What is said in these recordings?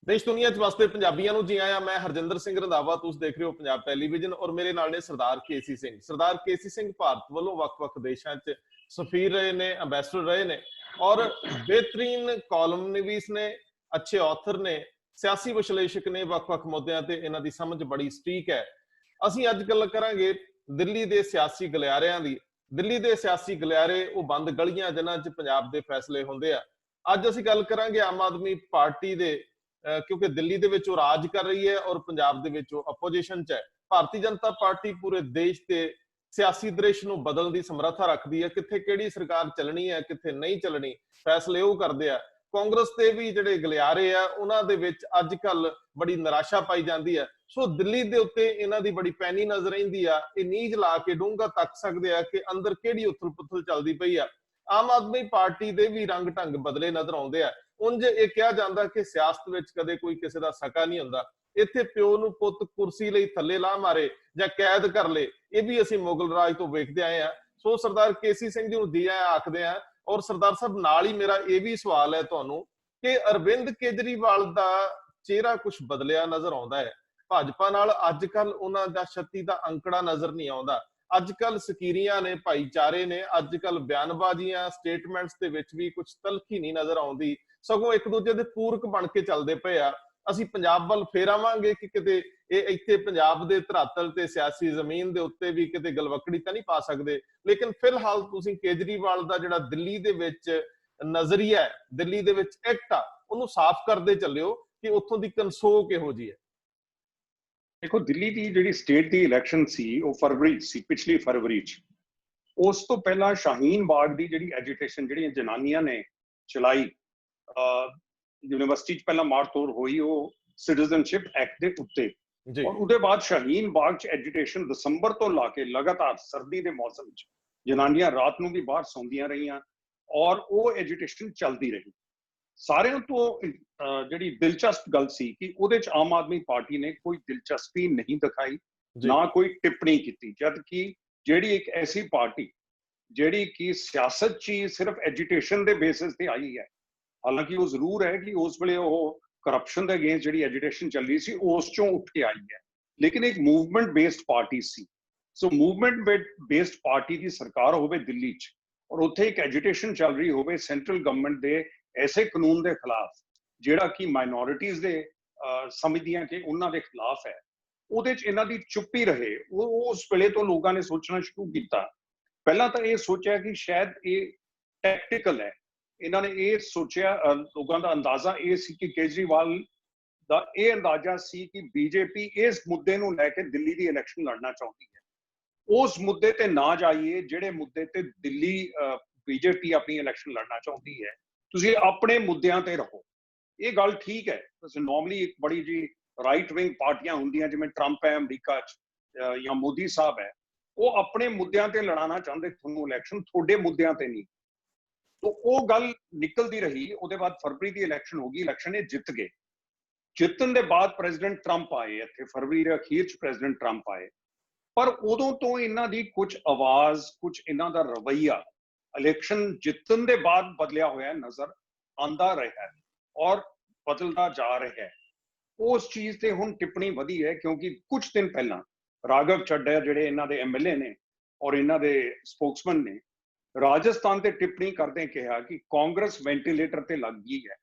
देश दुनिया च वसदे पंजाबियों जी आया। मैं हरजिंदर सिंह रंधावा, तुसीं देख रहे हो पंजाब टैलीविजन और मेरे नाल ने सरदार केसी सिंह। सरदार केसी सिंह भारत वालों वक्-वक् देशों च सफीर रहे ने, अंबैसडर रहे ने और बेहतरीन कॉलमनिवीस ने, अच्छे ऑथर ने, सियासी विश्लेषक ने। वक्-वक् मुद्दों ते इन्हां दी समझ बड़ी सटीक है। ਅਸੀਂ ਅੱਜ ਗੱਲ ਕਰਾਂਗੇ ਦਿੱਲੀ ਦੇ ਸਿਆਸੀ ਗਲਿਆਰਿਆਂ ਦੀ। ਦਿੱਲੀ ਦੇ ਸਿਆਸੀ ਗਲਿਆਰੇ ਉਹ ਬੰਦ ਗਲੀਆਂ ਜਿਨ੍ਹਾਂ 'ਚ ਪੰਜਾਬ ਦੇ ਫੈਸਲੇ ਹੁੰਦੇ ਆ। ਅੱਜ ਅਸੀਂ ਗੱਲ ਕਰਾਂਗੇ ਆਮ ਆਦਮੀ ਪਾਰਟੀ ਦੇ, ਕਿਉਂਕਿ ਦਿੱਲੀ ਦੇ ਵਿੱਚ ਉਹ ਰਾਜ ਕਰ ਰਹੀ ਹੈ ਔਰ ਪੰਜਾਬ ਦੇ ਵਿੱਚ ਉਹ ਆਪੋਜੀਸ਼ਨ 'ਚ ਹੈ। ਭਾਰਤੀ ਜਨਤਾ ਪਾਰਟੀ ਪੂਰੇ ਦੇਸ਼ ਦੇ ਸਿਆਸੀ ਦ੍ਰਿਸ਼ ਨੂੰ ਬਦਲਣ ਦੀ ਸਮਰੱਥਾ ਰੱਖਦੀ ਹੈ। ਕਿੱਥੇ ਕਿਹੜੀ ਸਰਕਾਰ ਚੱਲਣੀ ਹੈ, ਕਿੱਥੇ ਨਹੀਂ ਚੱਲਣੀ, ਫੈਸਲੇ ਉਹ ਕਰਦੇ ਆ। ਕਾਂਗਰਸ ਦੇ ਵੀ ਜਿਹੜੇ ਗਲਿਆਰੇ ਆ ਉਹਨਾਂ ਦੇ ਵਿੱਚ ਅੱਜ ਕੱਲ ਬੜੀ ਨਿਰਾਸ਼ਾ ਪਾਈ ਜਾਂਦੀ ਹੈ। ਸੋ ਦਿੱਲੀ ਦੇ ਉੱਤੇ ਇਹਨਾਂ ਦੀ ਬੜੀ ਪੈਣੀ ਨਜ਼ਰ ਰਹਿੰਦੀ ਆ। ਇਹ ਨੀਝ ਲਾ ਕੇ ਡੂੰਘਾ ਤੱਕ ਸਕਦੇ ਆ ਕਿ ਅੰਦਰ ਕਿਹੜੀ ਉਥਲ ਪੁਥਲ ਚੱਲਦੀ ਪਈ ਆ। ਆਮ ਆਦਮੀ ਪਾਰਟੀ ਦੇ ਵੀ ਰੰਗ ਢੰਗ ਬਦਲੇ ਨਜ਼ਰ ਆਉਂਦੇ ਆ। ਉਂਝ ਇਹ ਕਿਹਾ ਜਾਂਦਾ ਕਿ ਸਿਆਸਤ ਵਿੱਚ ਕਦੇ ਕੋਈ ਕਿਸੇ ਦਾ ਸਕਾ ਨਹੀਂ ਹੁੰਦਾ। ਇੱਥੇ ਪਿਓ ਨੂੰ ਪੁੱਤ ਕੁਰਸੀ ਲਈ ਥੱਲੇ ਲਾ ਮਾਰੇ ਜਾਂ ਕੈਦ ਕਰ ਲੇ, ਇਹ ਵੀ ਅਸੀਂ ਮੁਗਲ ਰਾਜ ਤੋਂ ਵੇਖਦੇ ਆਏ ਆ। ਸੋ ਸਰਦਾਰ ਕੇਸੀ ਸਿੰਘ ਜੀ ਨੂੰ ਦੀ ਆਖਦੇ ਆ। ਔਰ ਸਰਦਾਰ ਸਾਹਿਬ ਨਾਲ ਹੀ ਮੇਰਾ ਇਹ ਵੀ ਸਵਾਲ ਹੈ ਤੁਹਾਨੂੰ ਕਿ ਅਰਵਿੰਦ ਕੇਜਰੀਵਾਲ ਦਾ ਚਿਹਰਾ ਕੁਝ ਬਦਲਿਆ ਨਜ਼ਰ ਆਉਂਦਾ ਹੈ। ਭਾਜਪਾ ਨਾਲ ਅੱਜ ਕੱਲ ਉਹਨਾਂ ਦਾ 36 ਦਾ ਅੰਕੜਾ ਨਜ਼ਰ ਨਹੀਂ ਆਉਂਦਾ। ਅੱਜ ਕੱਲ ਸਕੀਰੀਆਂ ਨੇ, ਭਾਈਚਾਰੇ ਨੇ, ਅੱਜ ਕੱਲ ਬਿਆਨਬਾਜ਼ੀਆਂ, ਸਟੇਟਮੈਂਟਸ ਦੇ ਵਿੱਚ ਵੀ ਕੁਝ ਤਲਖੀ ਨਹੀਂ ਨਜ਼ਰ ਆਉਂਦੀ, ਸਗੋਂ ਇੱਕ ਦੂਜੇ ਦੇ ਪੂਰਕ ਬਣ ਕੇ ਚੱਲਦੇ ਪਏ ਆ। ਅਸੀਂ ਪੰਜਾਬ ਵੱਲ ਫੇਰ ਆਵਾਂਗੇ ਕਿ ਕਿਤੇ ਇਹ ਇੱਥੇ ਪੰਜਾਬ ਦੇ ਧਰਾਤਲ ਤੇ ਸਿਆਸੀ ਜ਼ਮੀਨ ਦੇ ਉੱਤੇ ਵੀ ਕਿਤੇ ਗਲਵਕੜੀ ਤਾਂ ਨਹੀਂ ਪਾ ਸਕਦੇ। ਲੇਕਿਨ ਫਿਲਹਾਲ ਤੁਸੀਂ ਕੇਜਰੀਵਾਲ ਦਾ ਜਿਹੜਾ ਦਿੱਲੀ ਦੇ ਵਿੱਚ ਨਜ਼ਰੀਆ ਹੈ, ਦਿੱਲੀ ਦੇ ਵਿੱਚ ਐਕਟ ਆ, ਉਹਨੂੰ ਸਾਫ਼ ਕਰਦੇ ਚੱਲਿਓ ਕਿ ਉੱਥੋਂ ਦੀ ਕਨਸੋ ਕਿਹੋ ਜੀ ਹੈ। देखो, दिल्ली की जी स्टेट की इलैक्शन सी वो फरवरी सी, पिछली फरवरी उस तो पहला शाहीन बाग की जी एजिटेशन जी जनानियां ने चलाई यूनिवर्सिटी पहला मार तोड़ हुई वो सिटीजनशिप एक्ट के उत्ते, और उसके बाद शाहीन बाग च एजिटेशन दसंबर तो ला के लगातार सर्दी के मौसम जनानियां रात को भी बाहर सौंदियां रही और वो एजिटेशन चलती रही। सारिਆਂ ਤੋਂ ਜਿਹੜੀ ਦਿਲਚਸਪ ਗੱਲ ਸੀ ਕਿ ਉਹਦੇ ਚ ਆਮ ਆਦਮੀ ਪਾਰਟੀ ਨੇ ਕੋਈ ਦਿਲਚਸਪੀ ਨਹੀਂ ਦਿਖਾਈ, ਨਾ ਕੋਈ ਟਿੱਪਣੀ ਕੀਤੀ, ਜਦ ਕਿ ਜਿਹੜੀ ਇੱਕ ਐਸੀ ਪਾਰਟੀ ਜਿਹੜੀ ਕਿ ਸਿਆਸਤ 'ਚ ਸਿਰਫ ਐਜੀਟੇਸ਼ਨ ਦੇ ਬੇਸਿਸ ਤੇ ਆਈ ਹੈ। ਹਾਲਾਂਕਿ ਉਹ ਜ਼ਰੂਰ ਹੈ ਕਿ ਉਸ ਵੇਲੇ ਉਹ ਕਰਪਸ਼ਨ ਦੇ ਅਗੇਂਸਟ ਜਿਹੜੀ ਐਜੀਟੇਸ਼ਨ ਚੱਲ ਰਹੀ ਸੀ ਉਸ ਚੋਂ ਉੱਠ ਕੇ ਆਈ ਹੈ, ਲੇਕਿਨ ਇੱਕ ਮੂਵਮੈਂਟ ਬੇਸਡ ਪਾਰਟੀ ਸੀ। ਸੋ ਮੂਵਮੈਂਟ ਬੇਸਡ ਪਾਰਟੀ ਦੀ ਸਰਕਾਰ ਹੋਵੇ ਦਿੱਲੀ 'ਚ ਔਰ ਉੱਥੇ ਇੱਕ ਐਜੀਟੇਸ਼ਨ ਚੱਲ ਰਹੀ ਹੋਵੇ ਸੈਂਟਰਲ ਗਵਰਨਮੈਂਟ ਦੇ ऐसे कानून के खिलाफ ਜਿਹੜਾ ਕਿ ਮਾਈਨੋਰਿਟੀਜ਼ ਦੇ ਸਮਝਦੀਆਂ ਕਿ ਉਹਨਾਂ ਦੇ ਖਿਲਾਫ ਹੈ, ਉਹਦੇ 'ਚ ਇਹਨਾਂ ਦੀ ਚੁੱਪੀ ਰਹੇ। ਉਹ ਉਸ ਵੇਲੇ ਤੋਂ ਲੋਕਾਂ ਨੇ ਸੋਚਣਾ ਸ਼ੁਰੂ ਕੀਤਾ। ਪਹਿਲਾਂ ਤਾਂ ਇਹ ਸੋਚਿਆ ਕਿ ਸ਼ਾਇਦ ਇਹ ਟੈਕਟੀਕਲ ਹੈ। ਇਹਨਾਂ ਨੇ ਇਹ ਸੋਚਿਆ, ਲੋਕਾਂ ਦਾ ਅੰਦਾਜ਼ਾ ਇਹ ਸੀ ਕਿ ਕੇਜਰੀਵਾਲ ਦਾ ਇਹ ਅੰਦਾਜ਼ਾ ਸੀ ਕਿ ਬੀਜੇਪੀ ਇਸ ਮੁੱਦੇ ਨੂੰ ਲੈ ਕੇ ਦਿੱਲੀ ਦੀ ਇਲੈਕਸ਼ਨ ਲੜਨਾ ਚਾਹੁੰਦੀ ਹੈ। ਉਸ ਮੁੱਦੇ ਤੇ ਨਾ ਜਾਈਏ ਜਿਹੜੇ ਮੁੱਦੇ ਤੇ ਦਿੱਲੀ ਬੀਜੇਪੀ ਆਪਣੀ ਇਲੈਕਸ਼ਨ ਲੜਨਾ ਚਾਹੁੰਦੀ ਹੈ। ਤੁਸੀਂ ਆਪਣੇ ਮੁੱਦਿਆਂ ਤੇ ਰਹੋ। ਇਹ ਗੱਲ ਠੀਕ ਹੈ। ਤੁਸੀਂ ਨੋਰਮਲੀ ਇੱਕ ਬੜੀ ਜੀ ਰਾਈਟ ਵਿੰਗ ਪਾਰਟੀਆਂ ਹੁੰਦੀਆਂ ਜਿਵੇਂ ਟਰੰਪ ਹੈ ਅਮਰੀਕਾ 'ਚ ਜਾਂ ਮੋਦੀ ਸਾਹਿਬ ਹੈ, ਉਹ ਆਪਣੇ ਮੁੱਦਿਆਂ ਤੇ ਲੜਾਉਣਾ ਚਾਹੁੰਦੇ ਤੁਹਾਨੂੰ ਇਲੈਕਸ਼ਨ, ਤੁਹਾਡੇ ਮੁੱਦਿਆਂ ਤੇ ਨਹੀਂ। ਤਾਂ ਉਹ ਗੱਲ ਨਿਕਲਦੀ ਰਹੀ। ਉਹਦੇ ਬਾਅਦ ਫਰਵਰੀ ਦੀ ਇਲੈਕਸ਼ਨ ਹੋ ਗਈ, ਇਲੈਕਸ਼ਨ ਇਹ ਜਿੱਤ ਗਏ। ਜਿੱਤਣ ਦੇ ਬਾਅਦ ਪ੍ਰੈਜ਼ੀਡੈਂਟ ਟਰੰਪ ਆਏ ਇੱਥੇ, ਫਰਵਰੀ ਦੇ ਅਖੀਰ 'ਚ ਪ੍ਰੈਜ਼ੀਡੈਂਟ ਟਰੰਪ ਆਏ, ਪਰ ਉਦੋਂ ਤੋਂ ਇਹਨਾਂ ਦੀ ਕੁਝ ਆਵਾਜ਼, ਕੁਝ ਇਹਨਾਂ ਦਾ ਰਵੱਈਆ इलेक्शन जितन के बाद बदलिया हुआ नजर आंदा रहा है और बदलता जा रहा है। उस चीज से हुण टिप्पणी वधी है क्योंकि कुछ दिन पहला राघव चड्ढा जिहड़े इन्हां दे MLA ने और इन्हां दे स्पोक्समैन ने राजस्थान ते टिप्पणी करदे कहा कि कांग्रेस वेंटिलेटर ते लग गई है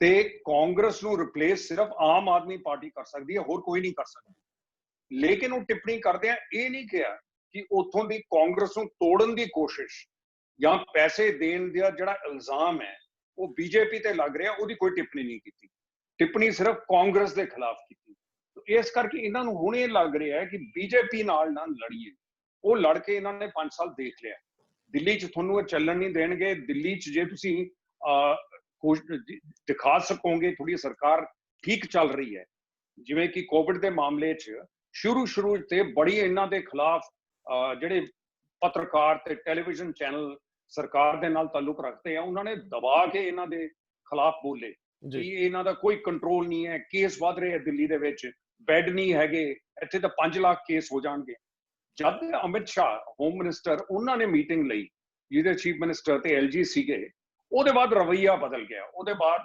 ते कांग्रेस नूं रिप्लेस सिर्फ आम आदमी पार्टी कर सकती है, होर कोई नहीं कर सकती। लेकिन वो टिप्पणी करदे ये नहीं कहा कि उथों दी कांग्रेस नूं तोड़न दी कोशिश ਜਾਂ ਪੈਸੇ ਦੇਣ ਦਾ ਜਿਹੜਾ ਇਲਜ਼ਾਮ ਹੈ ਉਹ ਬੀਜੇਪੀ ਤੇ ਲੱਗ ਰਿਹਾ, ਉਹਦੀ ਕੋਈ ਟਿੱਪਣੀ ਨਹੀਂ ਕੀਤੀ। ਟਿੱਪਣੀ ਸਿਰਫ ਕਾਂਗਰਸ ਦੇ ਖਿਲਾਫ ਕੀਤੀ। ਇਸ ਕਰਕੇ ਇਹਨਾਂ ਨੂੰ ਹੁਣ ਇਹ ਲੱਗ ਰਿਹਾ ਹੈ ਕਿ ਬੀਜੇਪੀ ਨਾਲ ਨਾ ਲੜੀਏ। ਉਹ ਲੜ ਕੇ ਇਹਨਾਂ ਨੇ 5 ਸਾਲ ਦੇਖ ਲਿਆ। ਦਿੱਲੀ 'ਚ ਤੁਹਾਨੂੰ ਇਹ ਚੱਲਣ ਨਹੀਂ ਦੇਣਗੇ। ਦਿੱਲੀ 'ਚ ਜੇ ਤੁਸੀਂ ਦਿਖਾ ਸਕੋਗੇ ਤੁਹਾਡੀ ਸਰਕਾਰ ਠੀਕ ਚੱਲ ਰਹੀ ਹੈ, ਜਿਵੇਂ ਕਿ ਕੋਵਿਡ ਦੇ ਮਾਮਲੇ 'ਚ ਸ਼ੁਰੂ ਤੇ ਬੜੀ ਇਹਨਾਂ ਦੇ ਖਿਲਾਫ ਜਿਹੜੇ ਪੱਤਰਕਾਰ ਤੇ ਟੈਲੀਵਿਜ਼ਨ ਚੈਨਲ ਸਰਕਾਰ ਦੇ ਨਾਲ ਤਾਲੁਕ ਰੱਖਦੇ ਆ, ਉਹਨਾਂ ਨੇ ਦਬਾ ਕੇ ਇਹਨਾਂ ਦੇ ਖਿਲਾਫ ਬੋਲੇ ਕਿ ਇਹਨਾਂ ਦਾ ਕੋਈ ਕੰਟਰੋਲ ਨਹੀਂ ਹੈ, ਕੇਸ ਵੱਧ ਰਹੇ ਆ ਦਿੱਲੀ ਦੇ ਵਿੱਚ, ਬੈੱਡ ਨਹੀਂ ਹੈਗੇ, ਇੱਥੇ ਤਾਂ 5 ਲੱਖ ਕੇਸ ਹੋ ਜਾਣਗੇ। ਜਦ ਅਮਿਤ ਸ਼ਾਹ ਹੋਮ ਮਿਨਿਸਟਰ ਉਹਨਾਂ ਨੇ ਮੀਟਿੰਗ ਲਈ ਜਿਹਦੇ ਚੀਫ ਮਿਨਿਸਟਰ ਤੇ LG ਸੀਗੇ, ਉਹਦੇ ਬਾਅਦ ਰਵੱਈਆ ਬਦਲ ਗਿਆ। ਉਹਦੇ ਬਾਅਦ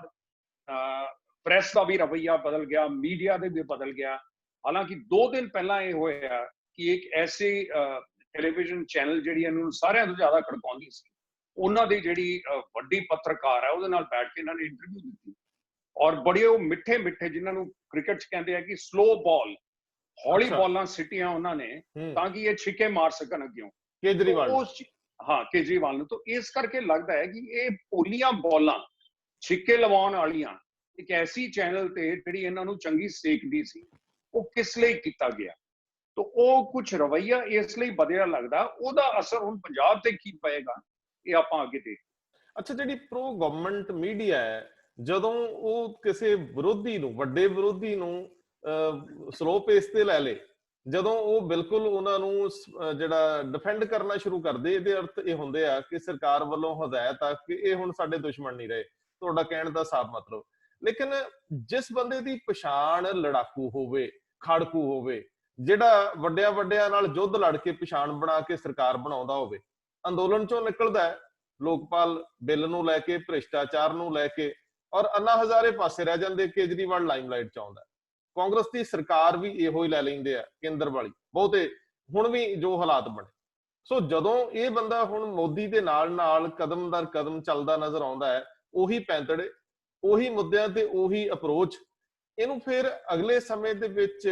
ਪ੍ਰੈਸ ਦਾ ਵੀ ਰਵੱਈਆ ਬਦਲ ਗਿਆ, ਮੀਡੀਆ ਦੇ ਵੀ ਬਦਲ ਗਿਆ। ਹਾਲਾਂਕਿ 2 ਦਿਨ ਪਹਿਲਾਂ ਇਹ ਹੋਇਆ ਕਿ ਇੱਕ ਐਸੇ ਟੈਲੀਵਿਜ਼ਨ ਚੈਨਲ ਜਿਹੜੀ ਇਹਨੂੰ ਸਾਰਿਆਂ ਤੋਂ ਜ਼ਿਆਦਾ ਖੜਕਾਉਂਦੀ ਸੀ, ਉਹਨਾਂ ਦੀ ਜਿਹੜੀ ਵੱਡੀ ਪੱਤਰਕਾਰ ਹੈ ਉਹਦੇ ਨਾਲ ਬੈਠ ਕੇ ਇਹਨਾਂ ਨੇ ਇੰਟਰਵਿਊ ਦਿੱਤੀ, ਔਰ ਬੜੇ ਉਹ ਮਿੱਠੇ ਮਿੱਠੇ, ਜਿਨ੍ਹਾਂ ਨੂੰ ਕ੍ਰਿਕਟ 'ਚ ਕਹਿੰਦੇ ਆ ਕਿ ਸਲੋ ਬਾਲ, ਹੌਲੀ ਬਾਲਾਂ ਸਿੱਟੀਆਂ ਉਹਨਾਂ ਨੇ ਤਾਂ ਕਿ ਇਹ ਛਿੱਕੇ ਮਾਰ ਸਕਣ ਅੱਗਿਓਂ ਕੇਜਰੀਵਾਲ। ਹਾਂ, ਕੇਜਰੀਵਾਲ ਨੂੰ। ਤਾਂ ਇਸ ਕਰਕੇ ਲੱਗਦਾ ਹੈ ਕਿ ਇਹ ਪੋਲੀਆਂ ਬਾਲਾਂ ਛਿੱਕੇ ਲਵਾਉਣ ਵਾਲੀਆਂ ਇੱਕ ਐਸੀ ਚੈਨਲ ਤੇ ਜਿਹੜੀ ਇਹਨਾਂ ਨੂੰ ਚੰਗੀ ਸੇਕਦੀ ਸੀ, ਉਹ ਕਿਸ ਲਈ ਕੀਤਾ ਗਿਆ। ਤਾਂ ਉਹ ਕੁਝ ਰਵੱਈਆ ਇਸ ਲਈ ਬਦਲਿਆ ਲੱਗਦਾ, ਉਹਦਾ ਅਸਰ ਹੁਣ ਪੰਜਾਬ ਤੇ ਕੀ ਪਏਗਾ ਇਹ ਆਪਾਂ ਅੱਗੇ ਦੇਖ। ਅੱਛਾ, ਜਿਹੜੀ ਪ੍ਰੋ ਗਵਰਨਮੈਂਟ ਮੀਡੀਆ ਹੈ, ਜਦੋਂ ਉਹ ਕਿਸੇ ਵਿਰੋਧੀ ਨੂੰ, ਵੱਡੇ ਵਿਰੋਧੀ ਨੂੰ ਸਲੋ ਪੇਸ ਤੇ ਲੈ ਲੇ, ਜਦੋਂ ਉਹ ਬਿਲਕੁਲ ਉਹਨਾਂ ਨੂੰ ਜਿਹੜਾ ਡਿਫੈਂਡ ਕਰਨਾ ਸ਼ੁਰੂ ਕਰਦੇ, ਇਹਦੇ ਅਰਥ ਇਹ ਹੁੰਦੇ ਆ ਕਿ ਸਰਕਾਰ ਵੱਲੋਂ ਹਦਾਇਤ ਆ ਕਿ ਇਹ ਹੁਣ ਸਾਡੇ ਦੁਸ਼ਮਣ ਨਹੀਂ ਰਹੇ, ਤੁਹਾਡਾ ਕਹਿਣ ਦਾ ਸਾਫ਼ ਮਤਲਬ। ਲੇਕਿਨ ਜਿਸ ਬੰਦੇ ਦੀ ਪਛਾਣ ਲੜਾਕੂ ਹੋਵੇ, ਖਾੜਕੂ ਹੋਵੇ, ਜਿਹੜਾ ਵੱਡਿਆਂ ਵੱਡਿਆਂ ਨਾਲ ਯੁੱਧ ਲੜ ਕੇ ਪਛਾਣ ਬਣਾ ਕੇ ਸਰਕਾਰ ਬਣਾਉਂਦਾ ਹੋਵੇ, ਅੰਦੋਲਨ ਚੋਂ ਨਿਕਲਦਾ ਹੈ ਲੋਕਪਾਲ ਬਿੱਲ ਨੂੰ ਲੈ ਕੇ, ਭ੍ਰਿਸ਼ਟਾਚਾਰ ਨੂੰ ਲੈ ਕੇ, ਔਰ ਅੰਨਾ ਹਜ਼ਾਰੇ ਪਾਸੇ ਰਹਿ ਜਾਂਦੇ, ਕੇਜਰੀਵਾਲ ਲਾਈਮਲਾਈਟ ਚ ਆਉਂਦਾ। ਕਾਂਗਰਸ ਦੀ ਸਰਕਾਰ ਵੀ ਇਹੋ ਹੀ ਲੈ ਲੈਂਦੇ ਆ, ਕੇਂਦਰ ਵਾਲੀ, ਬਹੁਤੇ ਹੁਣ ਵੀ ਜੋ ਹਾਲਾਤ ਬਣੇ। ਸੋ ਜਦੋਂ ਇਹ ਬੰਦਾ ਹੁਣ ਮੋਦੀ ਦੇ ਨਾਲ ਨਾਲ ਕਦਮ ਦਰ ਕਦਮ ਚੱਲਦਾ ਨਜ਼ਰ ਆਉਂਦਾ ਹੈ, ਉਹੀ ਪੈਂਤੜੇ, ਉਹੀ ਮੁੱਦਿਆਂ ਤੇ ਉਹੀ ਅਪਰੋਚ, ਇਹਨੂੰ ਫਿਰ ਅਗਲੇ ਸਮੇਂ ਦੇ ਵਿੱਚ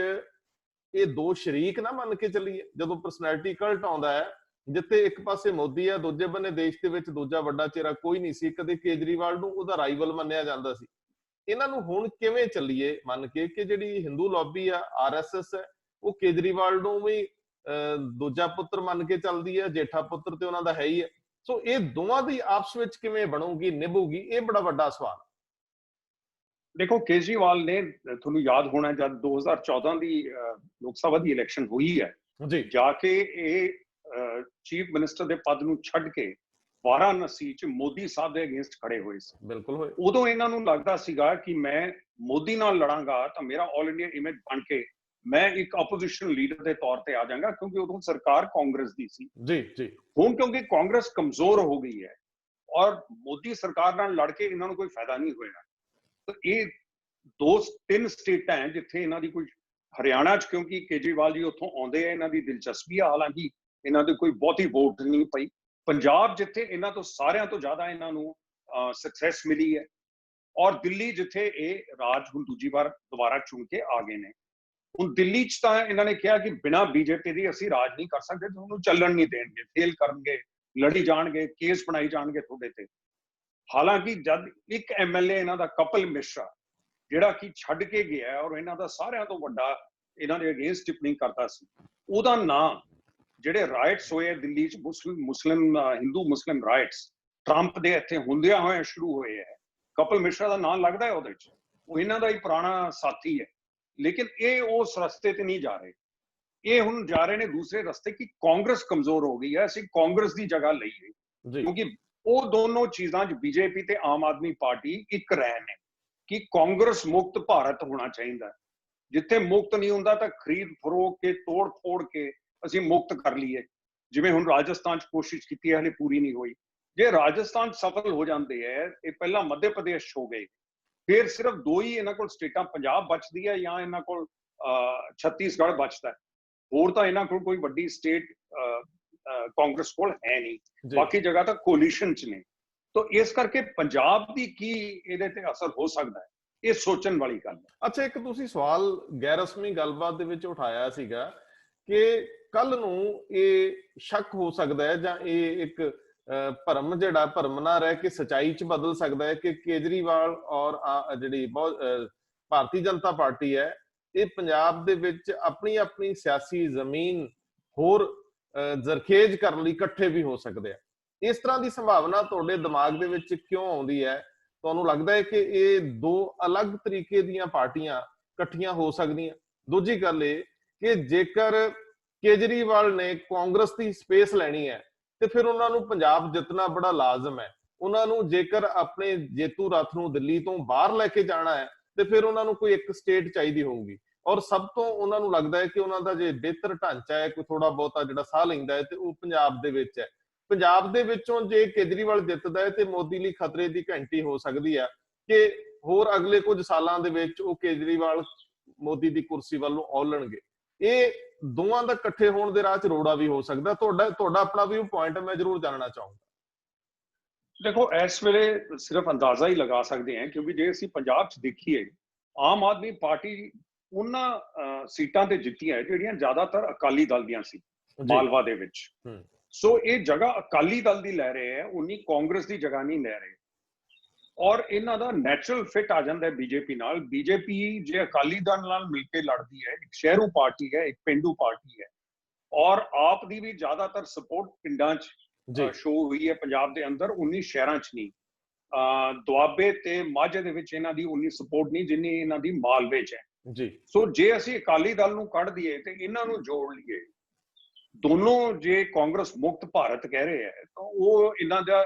ਇਹ ਦੋ ਸ਼ਰੀਕ ਨਾ ਮੰਨ ਕੇ ਚੱਲੀਏ। ਜਦੋਂ ਪਰਸਨੈਲਿਟੀ ਕਲਟ ਆਉਂਦਾ ਹੈ, ਜਿੱਥੇ ਇੱਕ ਪਾਸੇ ਮੋਦੀ ਆ, ਦੂਜੇ ਬੰਨੇ ਦੇਸ਼ ਦੇ ਵਿੱਚ ਦੂਜਾ ਵੱਡਾ ਚਿਹਰਾ ਕੋਈ ਨਹੀਂ ਸੀ, ਕਦੇ ਕੇਜਰੀਵਾਲ ਨੂੰ ਉਹਦਾ ਰਾਈਵਲ ਮੰਨਿਆ ਜਾਂਦਾ ਸੀ। ਇਹਨਾਂ ਨੂੰ ਹੁਣ ਕਿਵੇਂ ਚੱਲੀਏ ਮੰਨ ਕੇ ਕਿ ਜਿਹੜੀ ਹਿੰਦੂ ਲੌਬੀ ਆ, ਆਰਐਸਐਸ ਹੈ, ਉਹ ਕੇਜਰੀਵਾਲ ਨੂੰ ਵੀ ਦੂਜਾ ਪੁੱਤਰ ਮੰਨ ਕੇ ਚੱਲਦੀ ਹੈ, ਜੇਠਾ ਪੁੱਤਰ ਤੇ ਉਹਨਾਂ ਦਾ ਹੈ ਹੀ ਹੈ। ਸੋ ਇਹ ਦੋਵਾਂ ਦੀ ਆਪਸ ਵਿੱਚ ਕਿਵੇਂ ਬਣੂਗੀ, ਨਿਭੂਗੀ, ਇਹ ਬੜਾ ਵੱਡਾ ਸਵਾਲ। ਦੇਖੋ, ਕੇਜਰੀਵਾਲ ਨੇ, ਤੁਹਾਨੂੰ ਯਾਦ ਹੋਣਾ ਜਦ 2014 ਦੀ ਲੋਕ ਸਭਾ ਦੀ ਇਲੈਕਸ਼ਨ ਹੋਈ ਹੈ ਜੀ, ਜਾ ਕੇ ਇਹ ਚੀਫ ਮਿਨਿਸਟਰ ਦੇ ਪਦ ਨੂੰ ਛੱਡ ਕੇ ਵਾਰਾਣਸੀ ਚ ਮੋਦੀ ਸਾਹਿਬ ਦੇ ਅਗੇਂਸਟ ਖੜੇ ਹੋਏ ਸੀ। ਬਿਲਕੁਲ ਹੋਏ। ਉਦੋਂ ਇਹਨਾਂ ਨੂੰ ਲੱਗਦਾ ਸੀਗਾ ਕਿ ਮੈਂ ਮੋਦੀ ਨਾਲ ਲੜਾਂਗਾ ਤਾਂ ਮੇਰਾ ਆਲ ਇੰਡੀਆ ਇਮੇਜ ਬਣ ਕੇ ਮੈਂ ਇੱਕ ਆਪੋਜੀਸ਼ਨ ਲੀਡਰ ਦੇ ਤੌਰ ਤੇ ਆ ਜਾਵਾਂਗਾ, ਕਿਉਂਕਿ ਉਦੋਂ ਸਰਕਾਰ ਕਾਂਗਰਸ ਦੀ ਸੀ। ਜੀ ਜੀ। ਹੁਣ ਕਿਉਂਕਿ ਕਾਂਗਰਸ ਕਮਜ਼ੋਰ ਹੋ ਗਈ ਹੈ ਔਰ ਮੋਦੀ ਸਰਕਾਰ ਨਾਲ ਲੜ ਕੇ ਇਹਨਾਂ ਨੂੰ ਕੋਈ ਫਾਇਦਾ ਨਹੀਂ ਹੋਇਆ। ਤਾਂ ਇਹ 2-3 ਸਟੇਟਾਂ ਹੈ ਜਿੱਥੇ ਇਹਨਾਂ ਦੀ ਕੋਈ, ਹਰਿਆਣਾ ਚ ਕਿਉਂਕਿ ਕੇਜਰੀਵਾਲ ਜੀ ਉੱਥੋਂ ਆਉਂਦੇ ਆ, ਇਹਨਾਂ ਦੀ ਦਿਲਚਸਪੀ ਆ, ਹਾਲਾਂਕਿ ਇਹਨਾਂ ਦੇ ਕੋਈ ਬਹੁਤੀ ਵੋਟ ਨਹੀਂ ਪਈ। ਪੰਜਾਬ ਜਿੱਥੇ ਇਹਨਾਂ ਤੋਂ ਸਾਰਿਆਂ ਤੋਂ ਜ਼ਿਆਦਾ ਇਹਨਾਂ ਨੂੰ ਸਕਸੈਸ ਮਿਲੀ ਹੈ, ਔਰ ਦਿੱਲੀ ਜਿੱਥੇ ਇਹ ਰਾਜ ਹੁਣ ਦੂਜੀ ਵਾਰ ਦੁਬਾਰਾ ਚੁਣ ਕੇ ਆ ਗਏ ਨੇ। ਹੁਣ ਦਿੱਲੀ ਚ ਤਾਂ ਇਹਨਾਂ ਨੇ ਕਿਹਾ ਕਿ ਬਿਨਾਂ ਬੀਜੇਪੀ ਦੀ ਅਸੀਂ ਰਾਜ ਨਹੀਂ ਕਰ ਸਕਦੇ, ਤੁਹਾਨੂੰ ਚੱਲਣ ਨਹੀਂ ਦੇਣਗੇ, ਫੇਲ ਕਰਨਗੇ, ਲੜੀ ਜਾਣਗੇ, ਕੇਸ ਬਣਾਈ ਜਾਣਗੇ ਤੁਹਾਡੇ ਤੇ। ਹਾਲਾਂਕਿ ਜਦ ਇੱਕ ਐਮਐਲਏ ਇਹਨਾਂ ਦਾ ਕਪਿਲ ਮਿਸ਼ਰਾ, ਜਿਹੜਾ ਕਿ ਛੱਡ ਕੇ ਗਿਆ ਔਰ ਇਹਨਾਂ ਦਾ ਸਾਰਿਆਂ ਤੋਂ ਵੱਡਾ ਇਹਨਾਂ ਦੇ ਅਗੇਂਸਟ ਟਿੱਪਣੀ ਕਰਦਾ ਸੀ, ਉਹਦਾ ਨਾਮ, ਜਿਹੜੇ ਰਾਈਟਸ ਹੋਏ ਦਿੱਲੀ ਚ, ਹਿੰਦੂ ਮੁਸਲਿਮ ਰਾਈਟਸ ਟਰੰਪ ਦੇ ਇੱਥੇ ਹੁੰਦਿਆਂ ਹੋਏ ਸ਼ੁਰੂ ਹੋਏ ਹੈ, ਕਪਿਲ ਮਿਸ਼ਰਾ ਦਾ ਨਾਮ ਲੱਗਦਾ ਹੈ ਉਹਦੇ ਚ। ਉਹ ਇਹਨਾਂ ਦਾ ਹੀ ਪੁਰਾਣਾ ਸਾਥੀ ਹੈ। ਲੇਕਿਨ ਇਹ ਉਸ ਰਸਤੇ ਤੇ ਨਹੀਂ ਜਾ ਰਹੇ, ਇਹ ਹੁਣ ਜਾ ਰਹੇ ਨੇ ਦੂਸਰੇ ਰਸਤੇ ਕਿ ਕਾਂਗਰਸ ਕਮਜ਼ੋਰ ਹੋ ਗਈ ਹੈ, ਅਸੀਂ ਕਾਂਗਰਸ ਦੀ ਜਗ੍ਹਾ ਲਈਏ। ਕਿਉਂਕਿ ਉਹ ਦੋਨੋਂ ਚੀਜ਼ਾਂ ਚ ਬੀਜੇਪੀ ਤੇ ਆਮ ਆਦਮੀ ਪਾਰਟੀ ਇੱਕ ਰਹੇ ਨੇ ਕਿ ਕਾਂਗਰਸ ਮੁਕਤ ਭਾਰਤ ਹੋਣਾ ਚਾਹੀਦਾ। ਜਿੱਥੇ ਮੁਕਤ ਨਹੀਂ ਹੁੰਦਾ ਤਾਂ ਖਰੀਦ ਫਰੋਖ ਕੇ, ਤੋੜ ਫੋੜ ਕੇ ਅਸੀਂ ਮੁਕਤ ਕਰ ਲਈਏ, ਜਿਵੇਂ ਹੁਣ ਰਾਜਸਥਾਨ ਚ ਕੋਸ਼ਿਸ਼ ਕੀਤੀ ਹੈ, ਹਲੇ ਪੂਰੀ ਨਹੀਂ ਹੋਈ। ਜੇ ਰਾਜਸਥਾਨ ਸਫਲ ਹੋ ਜਾਂਦੇ ਹੈ, ਇਹ ਪਹਿਲਾਂ ਮੱਧ ਪ੍ਰਦੇਸ਼ ਹੋ ਗਏ, ਫਿਰ ਸਿਰਫ 2 ਹੀ ਇਹਨਾਂ ਕੋਲ ਸਟੇਟਾਂ, ਪੰਜਾਬ ਬਚਦੀ ਹੈ ਜਾਂ ਇਹਨਾਂ ਕੋਲ ਛੱਤੀਸਗੜ੍ਹ ਬਚਦਾ ਹੈ। ਹੋਰ ਤਾਂ ਇਹਨਾਂ ਕੋਲ ਕੋਈ ਵੱਡੀ ਸਟੇਟ ਕਾਂਗਰਸ ਕੋਲ ਹੈ ਨਹੀਂ, ਬਾਕੀ ਜਗ੍ਹਾ ਤਾਂ ਕੋਲੀਸ਼ਨ ਚ ਨੇ। ਤਾਂ ਇਸ ਕਰਕੇ ਪੰਜਾਬ ਦੀ ਕੀ ਇਹਦੇ ਤੇ ਅਸਰ ਹੋ ਸਕਦਾ ਹੈ, ਇਹ ਸੋਚਣ ਵਾਲੀ ਗੱਲ ਹੈ। ਅੱਛਾ, ਇੱਕ ਤੁਸੀਂ ਸਵਾਲ ਗੈਰ ਰਸਮੀ ਗੱਲਬਾਤ ਦੇ ਵਿੱਚ ਉਠਾਇਆ ਸੀਗਾ ਕਿ ਕੱਲ ਨੂੰ ਇਹ ਸ਼ੱਕ ਹੋ ਸਕਦਾ ਹੈ ਜਾਂ ਇਹ ਇੱਕ ਭਰਮ, ਜਿਹੜਾ ਭਰਮ ਨਾ ਰਹਿ ਕੇ ਸਚਾਈ ਚ ਬਦਲ ਸਕਦਾ ਹੈ ਕਿ ਕੇਜਰੀਵਾਲ ਔਰ ਜਿਹੜੀ ਭਾਰਤੀ ਜਨਤਾ ਪਾਰਟੀ ਹੈ, ਇਹ ਪੰਜਾਬ ਦੇ ਵਿੱਚ ਆਪਣੀ ਆਪਣੀ ਸਿਆਸੀ ਜ਼ਮੀਨ ਹੋਰ ਜ਼ਰਖੇਜ਼ ਕਰਨ ਲਈ ਇਕੱਠੇ ਵੀ ਹੋ ਸਕਦੇ ਆ। ਇਸ ਤਰ੍ਹਾਂ ਦੀ ਸੰਭਾਵਨਾ ਤੁਹਾਡੇ ਦਿਮਾਗ ਦੇ ਵਿੱਚ ਕਿਉਂ ਆਉਂਦੀ ਹੈ? ਤੁਹਾਨੂੰ ਲੱਗਦਾ ਹੈ ਕਿ ਇਹ 2 ਅਲੱਗ ਤਰੀਕੇ ਦੀਆਂ ਪਾਰਟੀਆਂ ਇਕੱਠੀਆਂ ਹੋ ਸਕਦੀਆਂ? ਦੂਜੀ ਗੱਲ ਇਹ ਕਿ ਜੇਕਰ ਕੇਜਰੀਵਾਲ ਨੇ ਕਾਂਗਰਸ ਦੀ ਸਪੇਸ ਲੈਣੀ ਹੈ ਤੇ ਫਿਰ ਉਹਨਾਂ ਨੂੰ ਪੰਜਾਬ ਜਿੱਤਣਾ ਬੜਾ ਲਾਜ਼ਮ ਹੈ। ਉਹਨਾਂ ਨੂੰ ਜੇਕਰ ਆਪਣੇ ਜੇਤੂ ਰੱਥ ਨੂੰ ਦਿੱਲੀ ਤੋਂ ਬਾਹਰ ਲੈ ਕੇ ਜਾਣਾ ਹੈ ਤੇ ਫਿਰ ਉਹਨਾਂ ਨੂੰ ਕੋਈ ਇੱਕ ਸਟੇਟ ਚਾਹੀਦੀ ਹੋਊਗੀ, ਔਰ ਸਭ ਤੋਂ ਉਹਨਾਂ ਨੂੰ ਲੱਗਦਾ ਹੈ ਕਿ ਉਹਨਾਂ ਦਾ ਜੇ ਬਿਹਤਰ ਢਾਂਚਾ ਹੈ, ਕੋਈ ਥੋੜਾ ਬਹੁਤਾ ਜਿਹੜਾ ਸਾਹ ਲੈਂਦਾ ਹੈ, ਤੇ ਉਹ ਪੰਜਾਬ ਦੇ ਵਿੱਚ ਹੈ। ਪੰਜਾਬ ਦੇ ਵਿੱਚੋਂ ਜੇ ਕੇਜਰੀਵਾਲ ਜਿੱਤਦਾ ਹੈ ਤੇ ਮੋਦੀ ਲਈ ਖਤਰੇ ਦੀ ਘੰਟੀ ਹੋ ਸਕਦੀ ਹੈ ਕਿ ਹੋਰ ਅਗਲੇ ਕੁਝ ਸਾਲਾਂ ਦੇ ਵਿੱਚ ਉਹ ਕੇਜਰੀਵਾਲ ਮੋਦੀ ਦੀ ਕੁਰਸੀ ਵੱਲੋਂ ਔਲਣਗੇ। ਇਹ ਦੋਵਾਂ ਦਾ ਇਕੱਠੇ ਹੋਣ ਦੇ ਰਾਹ 'ਚ ਰੋੜਾ ਵੀ ਹੋ ਸਕਦਾ। ਤੁਹਾਡਾ ਆਪਣਾ ਵੀ ਪੁਆਇੰਟ ਮੈਂ ਜ਼ਰੂਰ ਜਾਣਨਾ ਚਾਹੂੰਗਾ। ਦੇਖੋ ਇਸ ਵੇਲੇ ਸਿਰਫ ਅੰਦਾਜ਼ਾ ਹੀ ਲਗਾ ਸਕਦੇ ਹਾਂ, ਕਿਉਂਕਿ ਜੇ ਅਸੀਂ ਪੰਜਾਬ 'ਚ ਦੇਖੀਏ, ਆਮ ਆਦਮੀ ਪਾਰਟੀ ਉਹਨਾਂ ਸੀਟਾਂ ਤੇ ਜਿੱਤੀਆਂ ਹੈ ਜਿਹੜੀਆਂ ਜ਼ਿਆਦਾਤਰ ਅਕਾਲੀ ਦਲ ਦੀਆਂ ਸੀ ਮਾਲਵਾ ਦੇ ਵਿੱਚ। ਸੋ ਇਹ ਜਗ੍ਹਾ ਅਕਾਲੀ ਦਲ ਦੀ ਲੈ ਰਹੇ ਹੈ, ਉਨੀ ਕਾਂਗਰਸ ਦੀ ਜਗ੍ਹਾ ਨਹੀਂ ਲੈ ਰਹੇ। ਔਰ ਇਹਨਾਂ ਦਾ ਨੈਚੁਰਲ ਫਿਟ ਆ ਜਾਂਦਾ ਹੈ ਬੀਜੇਪੀ ਨਾਲ। ਬੀਜੇਪੀ ਜੇ ਅਕਾਲੀ ਦਲ ਨਾਲ ਮਿਲ ਕੇ ਲੜਦੀ ਹੈ, ਇੱਕ ਸ਼ਹਿਰੂ ਪਾਰਟੀ ਹੈ, ਇੱਕ ਪਿੰਡੂ ਪਾਰਟੀ ਹੈ, ਔਰ ਆਪ ਦੀ ਵੀ ਜ਼ਿਆਦਾਤਰ ਸਪੋਰਟ ਪਿੰਡਾਂ 'ਚ ਸ਼ੋ ਹੋਈ ਹੈ ਪੰਜਾਬ ਦੇ ਅੰਦਰ, ਉਨੀ ਸ਼ਹਿਰਾਂ 'ਚ ਨਹੀਂ। ਦੁਆਬੇ ਤੇ ਮਾਝੇ ਦੇ ਵਿੱਚ ਇਹਨਾਂ ਦੀ ਉਨੀ ਸਪੋਰਟ ਨਹੀਂ ਜਿੰਨੀ ਇਹਨਾਂ ਦੀ ਮਾਲਵੇ 'ਚ ਹੈ ਜੀ। ਸੋ ਜੇ ਅਸੀਂ ਅਕਾਲੀ ਦਲ ਨੂੰ ਕੱਢ ਦਈਏ ਤੇ ਇਹਨਾਂ ਨੂੰ ਜੋੜ ਲਈਏ, ਦੋਨੋਂ ਜੇ ਕਾਂਗਰਸ ਮੁਕਤ ਭਾਰਤ ਕਹਿ ਰਹੇ ਹੈ, ਤਾਂ ਉਹ